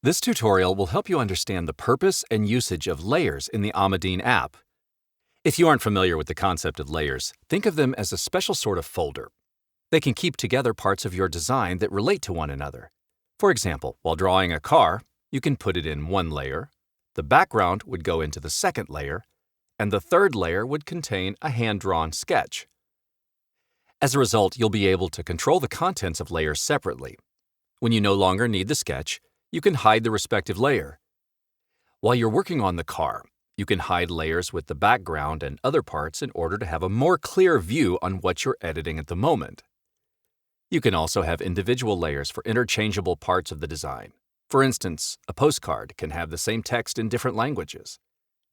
This tutorial will help you understand the purpose and usage of layers in the Amadine app. If you aren't familiar with the concept of layers, think of them as a special sort of folder. They can keep together parts of your design that relate to one another. For example, while drawing a car, you can put it in one layer, the background would go into the second layer, and the third layer would contain a hand-drawn sketch. As a result, you'll be able to control the contents of layers separately. When you no longer need the sketch, you can hide the respective layer. While you're working on the car, you can hide layers with the background and other parts in order to have a more clear view on what you're editing at the moment. You can also have individual layers for interchangeable parts of the design. For instance, a postcard can have the same text in different languages.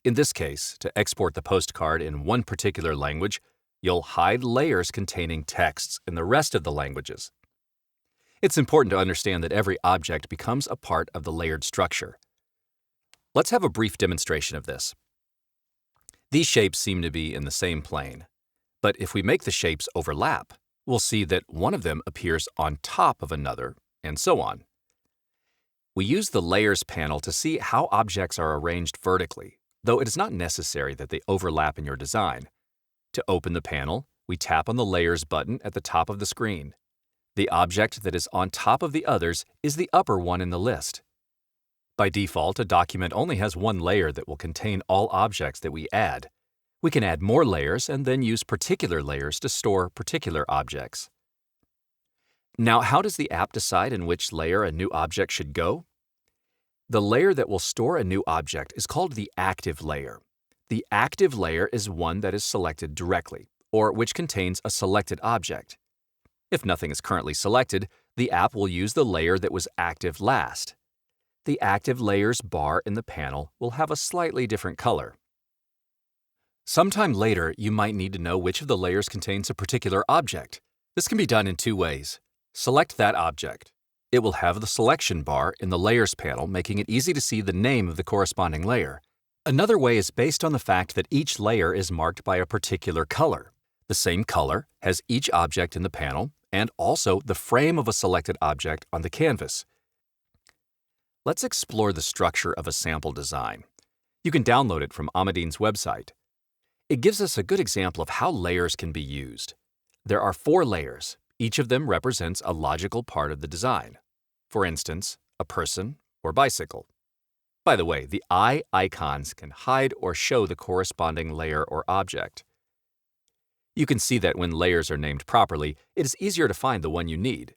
In this case, to export the postcard in one particular language, you'll hide layers containing texts in the rest of the languages. It's important to understand that every object becomes a part of the layered structure. Let's have a brief demonstration of this. These shapes seem to be in the same plane, but if we make the shapes overlap, we'll see that one of them appears on top of another, and so on. We use the Layers panel to see how objects are arranged vertically, though it is not necessary that they overlap in your design. To open the panel, we tap on the Layers button at the top of the screen. The object that is on top of the others is the upper one in the list. By default, a document only has one layer that will contain all objects that we add. We can add more layers and then use particular layers to store particular objects. Now, how does the app decide in which layer a new object should go? The layer that will store a new object is called the active layer. The active layer is one that is selected directly, or which contains a selected object. If nothing is currently selected, the app will use the layer that was active last. The active layers bar in the panel will have a slightly different color. Sometime later, you might need to know which of the layers contains a particular object. This can be done in two ways. Select that object. It will have the selection bar in the Layers panel, making it easy to see the name of the corresponding layer. Another way is based on the fact that each layer is marked by a particular color. The same color has each object in the panel and also the frame of a selected object on the canvas. Let's explore the structure of a sample design. You can download it from Amadine's website. It gives us a good example of how layers can be used. There are 4 layers. Each of them represents a logical part of the design. For instance, a person or bicycle. By the way, the eye icons can hide or show the corresponding layer or object. You can see that when layers are named properly, it is easier to find the one you need.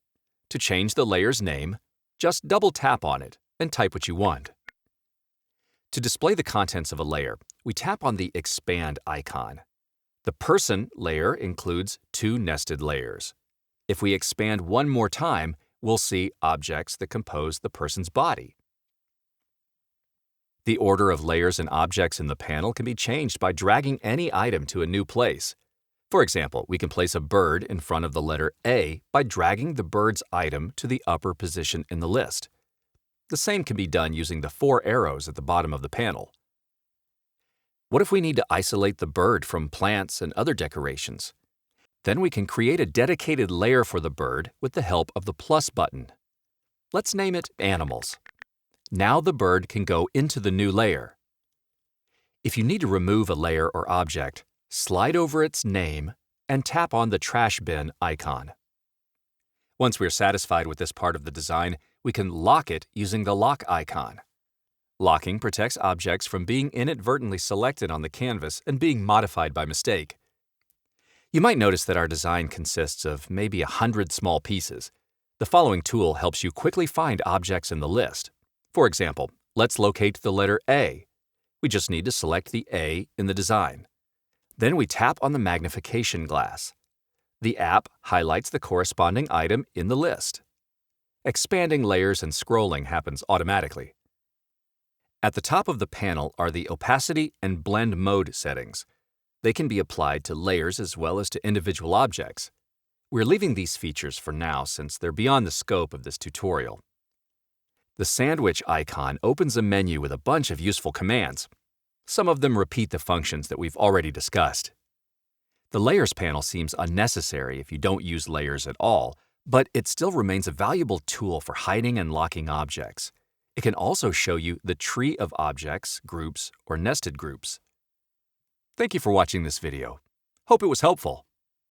To change the layer's name, just double-tap on it and type what you want. To display the contents of a layer, we tap on the Expand icon. The Person layer includes 2 nested layers. If we expand one more time, we'll see objects that compose the person's body. The order of layers and objects in the panel can be changed by dragging any item to a new place. For example, we can place a bird in front of the letter A by dragging the bird's item to the upper position in the list. The same can be done using the 4 arrows at the bottom of the panel. What if we need to isolate the bird from plants and other decorations? Then we can create a dedicated layer for the bird with the help of the plus button. Let's name it Animals. Now the bird can go into the new layer. If you need to remove a layer or object, slide over its name and tap on the trash bin icon. Once we're satisfied with this part of the design, we can lock it using the lock icon. Locking protects objects from being inadvertently selected on the canvas and being modified by mistake. You might notice that our design consists of maybe 100 small pieces. The following tool helps you quickly find objects in the list. For example, let's locate the letter A. We just need to select the A in the design. Then we tap on the magnification glass. The app highlights the corresponding item in the list. Expanding layers and scrolling happens automatically. At the top of the panel are the opacity and blend mode settings. They can be applied to layers as well as to individual objects. We're leaving these features for now since they're beyond the scope of this tutorial. The sandwich icon opens a menu with a bunch of useful commands. Some of them repeat the functions that we've already discussed. The Layers panel seems unnecessary if you don't use layers at all, but it still remains a valuable tool for hiding and locking objects. It can also show you the tree of objects, groups, or nested groups. Thank you for watching this video. Hope it was helpful.